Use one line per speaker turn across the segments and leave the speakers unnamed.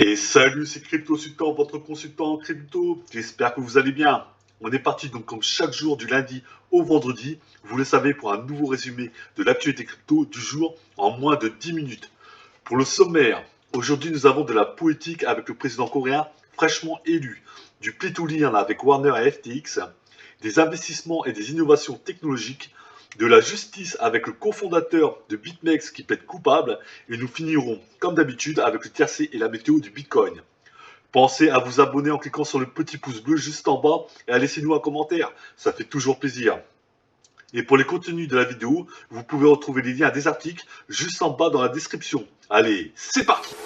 Et salut, c'est Crypto Sultan, votre consultant en crypto. J'espère que vous allez bien. On est parti donc comme chaque jour du lundi au vendredi, vous le savez, pour un nouveau résumé de l'actualité crypto du jour en moins de 10 minutes. Pour le sommaire, aujourd'hui nous avons de la politique avec le président coréen fraîchement élu, du play to earn avec Warner et FTX, des investissements et des innovations technologiques, de la justice avec le cofondateur de BitMEX qui plaide coupable, et nous finirons, comme d'habitude, avec le tiercé et la météo du Bitcoin. Pensez à vous abonner en cliquant sur le petit pouce bleu juste en bas et à laisser nous un commentaire, ça fait toujours plaisir. Et pour les contenus de la vidéo, vous pouvez retrouver les liens des articles juste en bas dans la description. Allez, c'est parti!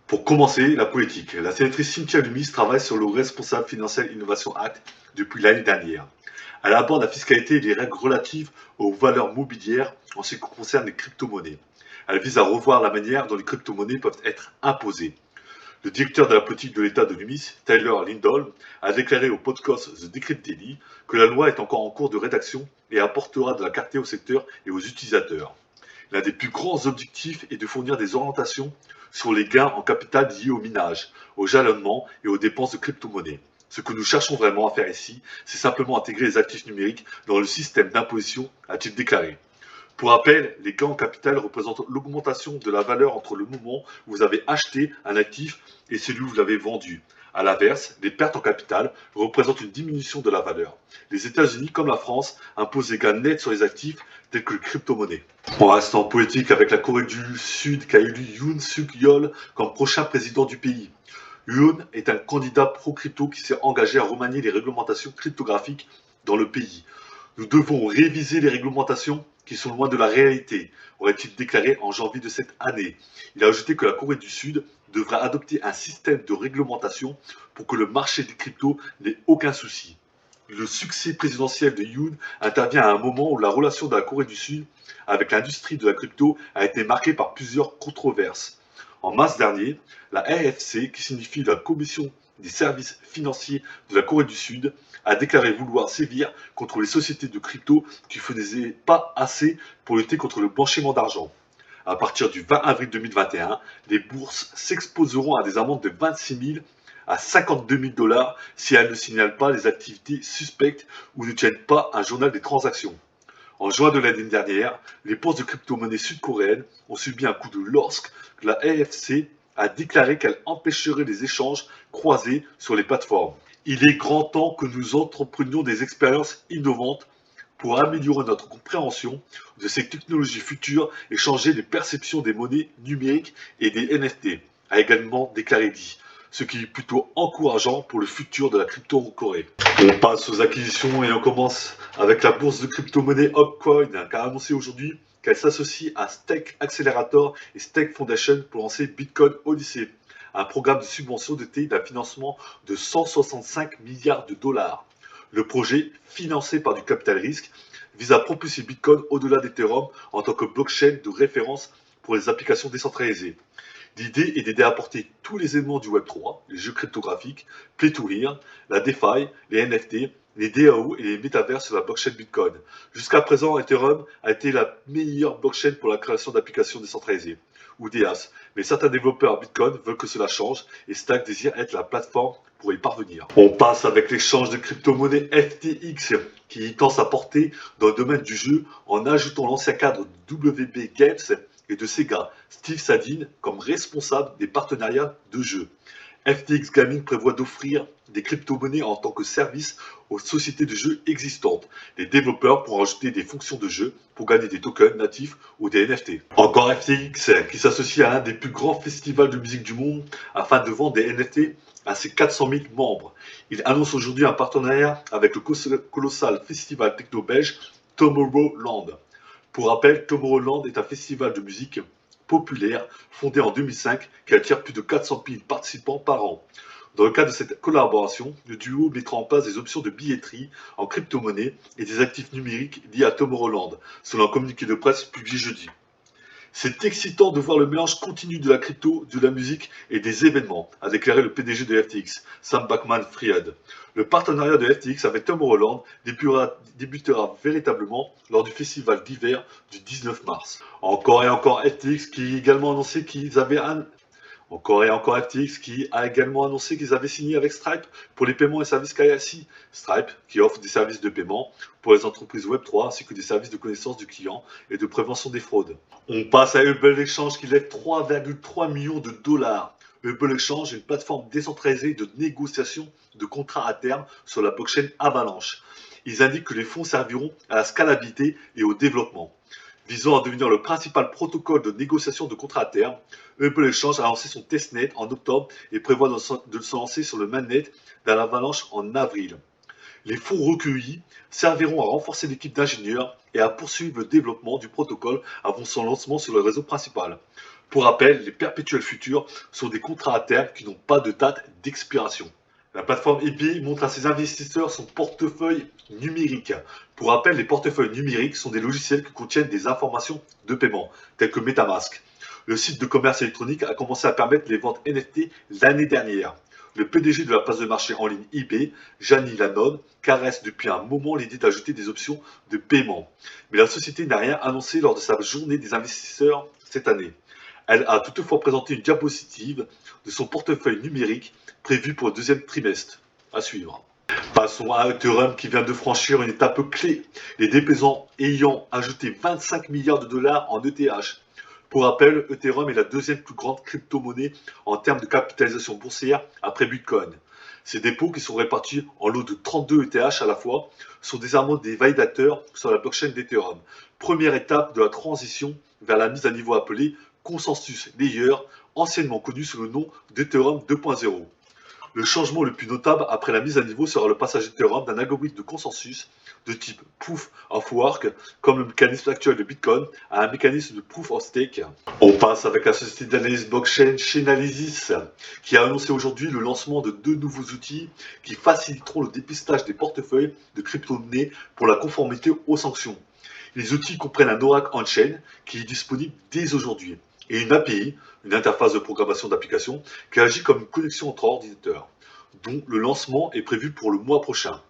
Pour commencer, la politique. La sénatrice Cynthia Lummis travaille sur le Responsable Financial Innovation Act depuis l'année dernière. Elle aborde la fiscalité et les règles relatives aux valeurs mobilières en ce qui concerne les crypto-monnaies. Elle vise à revoir la manière dont les crypto-monnaies peuvent être imposées. Le directeur de la politique de l'État de Lummis, Tyler Lindholm, a déclaré au podcast The Decrypt Daily que la loi est encore en cours de rédaction et apportera de la clarté au secteur et aux utilisateurs. L'un des plus grands objectifs est de fournir des orientations sur les gains en capital liés au minage, au jalonnement et aux dépenses de crypto-monnaies. Ce que nous cherchons vraiment à faire ici, c'est simplement intégrer les actifs numériques dans le système d'imposition, a-t-il déclaré. Pour rappel, les gains en capital représentent l'augmentation de la valeur entre le moment où vous avez acheté un actif et celui où vous l'avez vendu. A l'inverse, les pertes en capital représentent une diminution de la valeur. Les États-Unis, comme la France, imposent des gains nets sur les actifs tels que les crypto-monnaies. On reste en politique avec la Corée du Sud qui a élu Yoon Suk-yeol comme prochain président du pays. Yoon est un candidat pro-crypto qui s'est engagé à remanier les réglementations cryptographiques dans le pays. Nous devons réviser les réglementations qui sont loin de la réalité, aurait-il déclaré en janvier de cette année. Il a ajouté que la Corée du Sud devrait adopter un système de réglementation pour que le marché des cryptos n'ait aucun souci. Le succès présidentiel de Yoon intervient à un moment où la relation de la Corée du Sud avec l'industrie de la crypto a été marquée par plusieurs controverses. En mars dernier, la AFC, qui signifie la Commission des services financiers de la Corée du Sud, a déclaré vouloir sévir contre les sociétés de crypto qui ne faisaient pas assez pour lutter contre le blanchiment d'argent. À partir du 20 avril 2021, les bourses s'exposeront à des amendes de 26 000 à 52 000 $ si elles ne signalent pas les activités suspectes ou ne tiennent pas un journal des transactions. En juin de l'année dernière, les bourses de crypto-monnaies sud-coréennes ont subi un coup de lorsque la AFC a déclaré qu'elle empêcherait les échanges croisés sur les plateformes. Il est grand temps que nous entreprenions des expériences innovantes pour améliorer notre compréhension de ces technologies futures et changer les perceptions des monnaies numériques et des NFT, a également déclaré Lee, ce qui est plutôt encourageant pour le futur de la crypto-Corée. On passe aux acquisitions et on commence avec la bourse de crypto-monnaie Upcoin qui a annoncé aujourd'hui qu'elle s'associe à Stake Accelerator et Stake Foundation pour lancer Bitcoin Odyssey, un programme de subvention doté d'un financement de 165 milliards de dollars. Le projet, financé par du capital risque, vise à propulser Bitcoin au-delà d'Ethereum en tant que blockchain de référence pour les applications décentralisées. L'idée est d'aider à apporter tous les éléments du Web3, les jeux cryptographiques, Play to Earn, la DeFi, les NFT, les DAO et les métavers sur la blockchain Bitcoin. Jusqu'à présent, Ethereum a été la meilleure blockchain pour la création d'applications décentralisées, ou DAs, mais certains développeurs Bitcoin veulent que cela change et Stack désire être la plateforme pour y parvenir. On passe avec l'échange de crypto-monnaies FTX qui tend sa portée dans le domaine du jeu en ajoutant l'ancien cadre de WB Games et de Sega, Steve Sadin, comme responsable des partenariats de jeux. FTX Gaming prévoit d'offrir des crypto-monnaies en tant que service aux sociétés de jeux existantes. Les développeurs pourront ajouter des fonctions de jeu pour gagner des tokens natifs ou des NFT. Encore FTX qui s'associe à l'un des plus grands festivals de musique du monde afin de vendre des NFT à ses 400 000 membres. Il annonce aujourd'hui un partenariat avec le colossal festival techno belge Tomorrowland. Pour rappel, Tomorrowland est un festival de musique populaire fondé en 2005 qui attire plus de 400 000 participants par an. Dans le cadre de cette collaboration, le duo mettra en place des options de billetterie en crypto-monnaie et des actifs numériques liés à Tomorrowland, selon un communiqué de presse publié jeudi. C'est excitant de voir le mélange continu de la crypto, de la musique et des événements, a déclaré le PDG de FTX, Sam Bankman-Fried. Le partenariat de FTX avec Tom Holland débutera véritablement lors du festival d'hiver du 19 mars. Encore et encore FTX qui a également annoncé qu'ils avaient FTX qui a également annoncé qu'ils avaient signé avec Stripe pour les paiements et services KYC. Stripe qui offre des services de paiement pour les entreprises Web3 ainsi que des services de connaissance du client et de prévention des fraudes. On passe à Hubble Exchange qui lève 3,3 millions de dollars. Hubble Exchange est une plateforme décentralisée de négociation de contrats à terme sur la blockchain Avalanche. Ils indiquent que les fonds serviront à la scalabilité et au développement. Visant à devenir le principal protocole de négociation de contrats à terme, Hubble Exchange a lancé son testnet en octobre et prévoit de se lancer sur le mainnet d'Avalanche en avril. Les fonds recueillis serviront à renforcer l'équipe d'ingénieurs et à poursuivre le développement du protocole avant son lancement sur le réseau principal. Pour rappel, les perpétuels futurs sont des contrats à terme qui n'ont pas de date d'expiration. La plateforme eBay montre à ses investisseurs son portefeuille numérique. Pour rappel, les portefeuilles numériques sont des logiciels qui contiennent des informations de paiement, telles que MetaMask. Le site de commerce électronique a commencé à permettre les ventes NFT l'année dernière. Le PDG de la place de marché en ligne eBay, Gianni Lanone, caresse depuis un moment l'idée d'ajouter des options de paiement. Mais la société n'a rien annoncé lors de sa journée des investisseurs cette année. Elle a toutefois présenté une diapositive de son portefeuille numérique prévu pour le deuxième trimestre. À suivre. Passons à Ethereum qui vient de franchir une étape clé, les déposants ayant ajouté 25 milliards de dollars en ETH. Pour rappel, Ethereum est la deuxième plus grande crypto-monnaie en termes de capitalisation boursière après Bitcoin. Ces dépôts, qui sont répartis en lots de 32 ETH à la fois, sont désormais des validateurs sur la blockchain d'Ethereum. Première étape de la transition vers la mise à niveau appelée Consensus Layer, anciennement connu sous le nom d'Ethereum 2.0. Le changement le plus notable après la mise à niveau sera le passage d'Ethereum d'un algorithme de consensus de type Proof of Work, comme le mécanisme actuel de Bitcoin, à un mécanisme de Proof of Stake. On passe avec la société d'analyse blockchain Chainalysis, qui a annoncé aujourd'hui le lancement de 2 nouveaux outils qui faciliteront le dépistage des portefeuilles de crypto-monnaies pour la conformité aux sanctions. Les outils comprennent un Oracle on-chain qui est disponible dès aujourd'hui et une API, une interface de programmation d'application, qui agit comme une connexion entre ordinateurs, dont le lancement est prévu pour le mois prochain.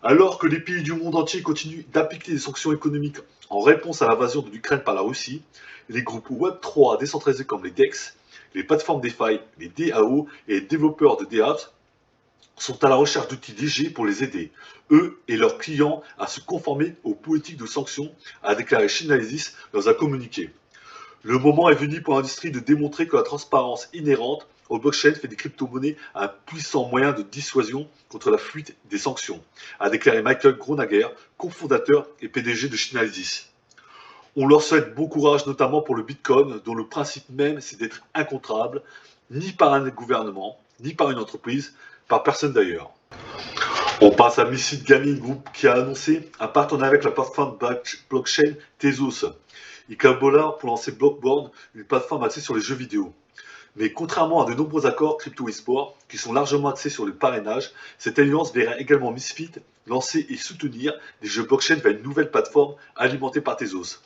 Alors que les pays du monde entier continuent d'appliquer des sanctions économiques en réponse à l'invasion de l'Ukraine par la Russie, les groupes Web3 décentralisés comme les DEX, les plateformes DeFi, les DAO et les développeurs de DApps sont à la recherche d'outils légers pour les aider, eux et leurs clients, à se conformer aux politiques de sanctions, a déclaré Chainalysis dans un communiqué. Le moment est venu pour l'industrie de démontrer que la transparence inhérente au blockchain fait des crypto-monnaies un puissant moyen de dissuasion contre la fuite des sanctions, a déclaré Michael Gronager, cofondateur et PDG de Chainalysis. On leur souhaite bon courage, notamment pour le Bitcoin, dont le principe même c'est d'être incontrôlable, ni par un gouvernement, ni par une entreprise, par personne d'ailleurs. On passe à Misfit Gaming Group qui a annoncé un partenariat avec la plateforme blockchain Tezos. Il collabore pour lancer Blockboard, une plateforme axée sur les jeux vidéo. Mais contrairement à de nombreux accords crypto e-sport qui sont largement axés sur le parrainage, cette alliance verra également Misfit lancer et soutenir des jeux blockchain via une nouvelle plateforme alimentée par Tezos.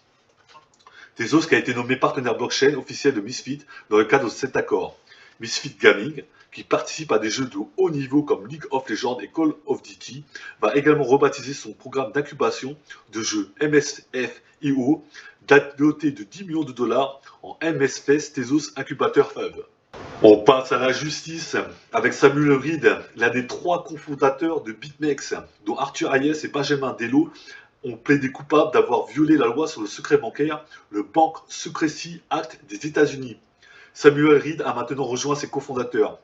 Tezos qui a été nommé partenaire blockchain officiel de Misfit dans le cadre de cet accord. Misfit Gaming, qui participe à des jeux de haut niveau comme League of Legends et Call of Duty, va également rebaptiser son programme d'incubation de jeux MSF.io, doté de 10 millions de dollars en MSFest Tezos Incubator Hub. On passe à la justice avec Samuel Reed, l'un des 3 cofondateurs de BitMEX, dont Arthur Hayes et Benjamin Dello ont plaidé coupables d'avoir violé la loi sur le secret bancaire, le Bank Secrecy Act des États-Unis. Samuel Reed a maintenant rejoint ses cofondateurs,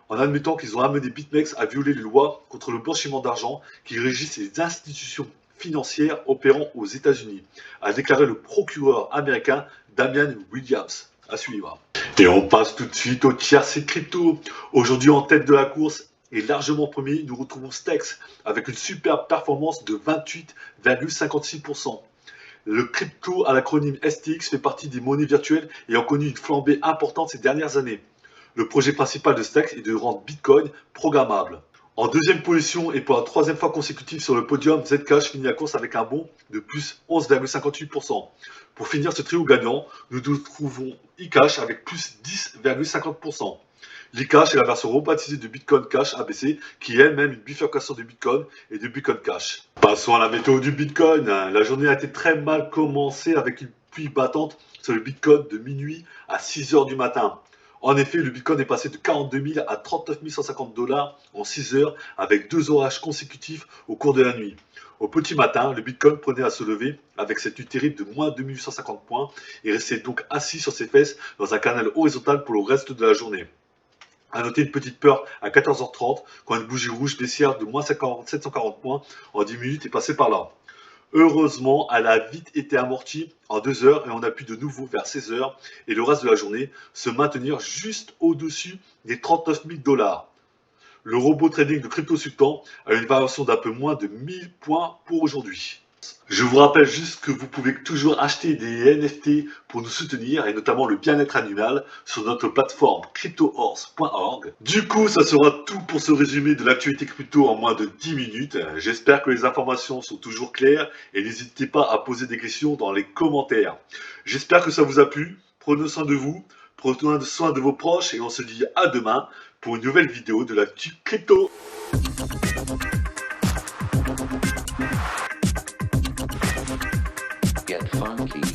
en admettant qu'ils ont amené BitMEX à violer les lois contre le blanchiment d'argent qui régissent les institutions financières opérant aux États-Unis, a déclaré le procureur américain Damian Williams. À suivre. Et on passe tout de suite au tiercé crypto. Aujourd'hui en tête de la course et largement premier, nous retrouvons Stex avec une superbe performance de 28,56%. Le crypto à l'acronyme STX fait partie des monnaies virtuelles ayant connu une flambée importante ces dernières années. Le projet principal de Stex est de rendre Bitcoin programmable. En deuxième position et pour la troisième fois consécutive sur le podium, Zcash finit la course avec un bond de plus 11,58%. Pour finir ce trio gagnant, nous nous trouvons eCash avec plus 10,50%. l'eCash est la version rebaptisée de Bitcoin Cash ABC qui est elle-même une bifurcation de Bitcoin et de Bitcoin Cash. Passons à la météo du Bitcoin. La journée a été très mal commencée avec une pluie battante sur le Bitcoin de minuit à 6 heures du matin. En effet, le Bitcoin est passé de 42 000 à 39 150 $ en 6 heures avec 2 orages consécutifs au cours de la nuit. Au petit matin, le Bitcoin prenait à se lever avec cette nuit terrible de moins 2850 points et restait donc assis sur ses fesses dans un canal horizontal pour le reste de la journée. À noter une petite peur à 14h30 quand une bougie rouge baissière de moins 740 points en 10 minutes est passée par là. Heureusement, elle a vite été amortie en 2 heures et on a pu de nouveau vers 16 heures et le reste de la journée se maintenir juste au-dessus des 39 000 $. Le robot trading de Crypto Sultan a une variation d'un peu moins de 1000 points pour aujourd'hui. Je vous rappelle juste que vous pouvez toujours acheter des NFT pour nous soutenir et notamment le bien-être animal sur notre plateforme cryptohorse.org. Du coup, ça sera tout pour ce résumé de l'actualité crypto en moins de 10 minutes. J'espère que les informations sont toujours claires et n'hésitez pas à poser des questions dans les commentaires. J'espère que ça vous a plu. Prenez soin de vous, prenez soin de vos proches et on se dit à demain pour une nouvelle vidéo de l'actu crypto.
Get funky.